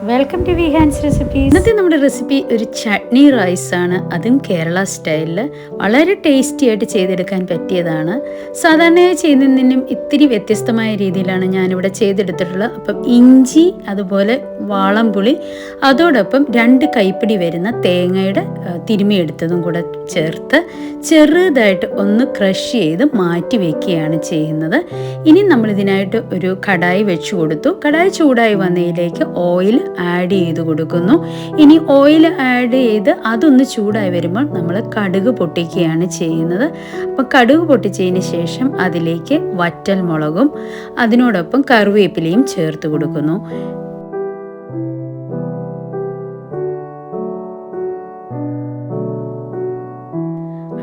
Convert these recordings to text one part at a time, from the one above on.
Welcome to V hands recipes. ഇന്നത്തെ നമ്മുടെ recipe ഒരു ചട്നി റൈസാണ്. അതും കേരള സ്റ്റൈലിൽ വളരെ ടേസ്റ്റി ആയിട്ട് ചെയ്തെടുക്കാൻ പറ്റിയതാണ്. സാധാരണയായി ചെയ്യുന്നതിനും ഇത്തിരി വ്യത്യസ്തമായ രീതിയിലാണ് ഞാനിവിടെ ചെയ്തെടുത്തിട്ടുള്ളത്. അപ്പം ഇഞ്ചി, അതുപോലെ വാളംപുളി, അതോടൊപ്പം 2 കൈപ്പിടി വരുന്ന തേങ്ങയുടെ തിരുമിയെടുത്തതും കൂടെ ചേർത്ത് ചെറുതായിട്ട് ഒന്ന് ക്രഷ് ചെയ്ത് മാറ്റി വയ്ക്കുകയാണ് ചെയ്യുന്നത്. ഇനി നമ്മളിതിനായിട്ട് ഒരു കടായി വെച്ച് കൊടുത്തു. കടായി ചൂടായി വന്നതിലേക്ക് ഓയിൽ ആഡ് ചെയ്ത് കൊടുക്കുന്നു. ഇനി ഓയിൽ ആഡ് ചെയ്ത് അതൊന്ന് ചൂടായി വരുമ്പോൾ നമ്മൾ കടുക് പൊട്ടിക്കുകയാണ് ചെയ്യുന്നത്. അപ്പോൾ കടുക് പൊട്ടിച്ചതിന് ശേഷം അതിലേക്ക് വറ്റൽ മുളകും അതിനോടൊപ്പം കറിവേപ്പിലയും ചേർത്ത് കൊടുക്കുന്നു.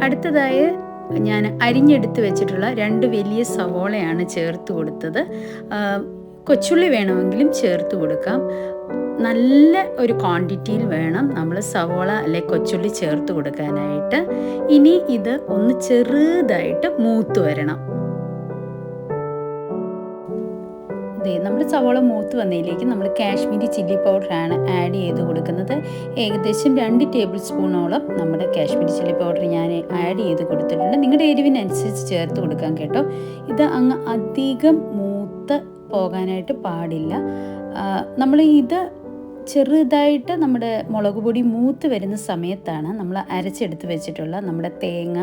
അടുത്തതായി ഞാൻ അരിഞ്ഞെടുത്ത് വെച്ചിട്ടുള്ള 2 വലിയ സവോളയാണ് ചേർത്ത് കൊടുത്തത്. കൊച്ചുള്ളി വേണമെങ്കിലും ചേർത്ത് കൊടുക്കാം. നല്ല ഒരു ക്വാണ്ടിറ്റിയിൽ വേണം നമ്മൾ സവോള അല്ലെ കൊച്ചുള്ളി ചേർത്ത് കൊടുക്കാനായിട്ട്. ഇനി ഇത് ഒന്ന് ചെറുതായിട്ട് മൂത്ത് വരണം. നമ്മുടെ സവോള മൂത്ത് വന്നതിലേക്ക് നമ്മൾ കാശ്മീരി ചില്ലി പൗഡറാണ് ആഡ് ചെയ്ത് കൊടുക്കുന്നത്. ഏകദേശം 2 ടേബിൾ സ്പൂണോളം നമ്മുടെ കാശ്മീരി ചില്ലി പൗഡർ ഞാൻ ആഡ് ചെയ്ത് കൊടുത്തിട്ടുണ്ട്. നിങ്ങളുടെ എരിവിനനുസരിച്ച് ചേർത്ത് കൊടുക്കാം കേട്ടോ. ഇത് അങ്ങ് അധികം മൂത്ത് പോകാനായിട്ട് പാടില്ല. നമ്മൾ ഇത് ചെറുതായിട്ട് നമ്മുടെ മുളക് പൊടി മൂത്ത് വരുന്ന സമയത്താണ് നമ്മൾ അരച്ചെടുത്ത് വെച്ചിട്ടുള്ള നമ്മുടെ തേങ്ങ,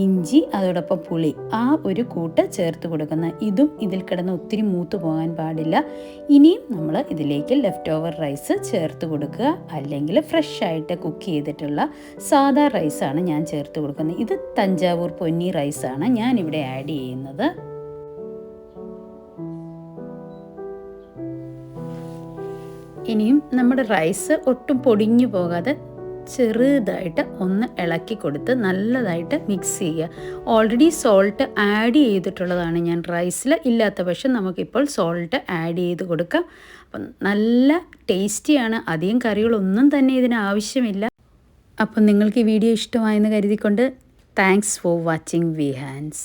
ഇഞ്ചി, അതോടൊപ്പം പുളി ആ ഒരു കൂട്ട് ചേർത്ത് കൊടുക്കുന്നത്. ഇതും ഇതിൽ കിടന്ന് ഒത്തിരി മൂത്ത് പോകാൻ പാടില്ല. ഇനിയും നമ്മൾ ഇതിലേക്ക് ലെഫ്റ്റ് ഓവർ റൈസ് ചേർത്ത് കൊടുക്കുക, അല്ലെങ്കിൽ ഫ്രഷ് ആയിട്ട് കുക്ക് ചെയ്തിട്ടുള്ള സാദാ റൈസാണ് ഞാൻ ചേർത്ത് കൊടുക്കുന്നത്. ഇത് തഞ്ചാവൂർ പൊന്നി റൈസാണ് ഞാനിവിടെ ആഡ് ചെയ്യുന്നത്. ഇനിയും നമ്മുടെ റൈസ് ഒട്ടും പൊടിഞ്ഞു പോകാതെ ചെറുതായിട്ട് ഒന്ന് ഇളക്കി കൊടുത്ത് നല്ലതായിട്ട് മിക്സ് ചെയ്യുക. ഓൾറെഡി സോൾട്ട് ആഡ് ചെയ്തിട്ടുള്ളതാണ് ഞാൻ റൈസിൽ. ഇല്ലാത്ത പക്ഷം നമുക്കിപ്പോൾ സോൾട്ട് ആഡ് ചെയ്ത് കൊടുക്കാം. അപ്പം നല്ല ടേസ്റ്റിയാണ്. അധികം കറികളൊന്നും തന്നെ ഇതിന് ആവശ്യമില്ല. അപ്പം നിങ്ങൾക്ക് ഈ വീഡിയോ ഇഷ്ടമായെന്ന് കരുതിക്കൊണ്ട് താങ്ക്സ് ഫോർ വാച്ചിങ് വി ഹാൻഡ്സ്.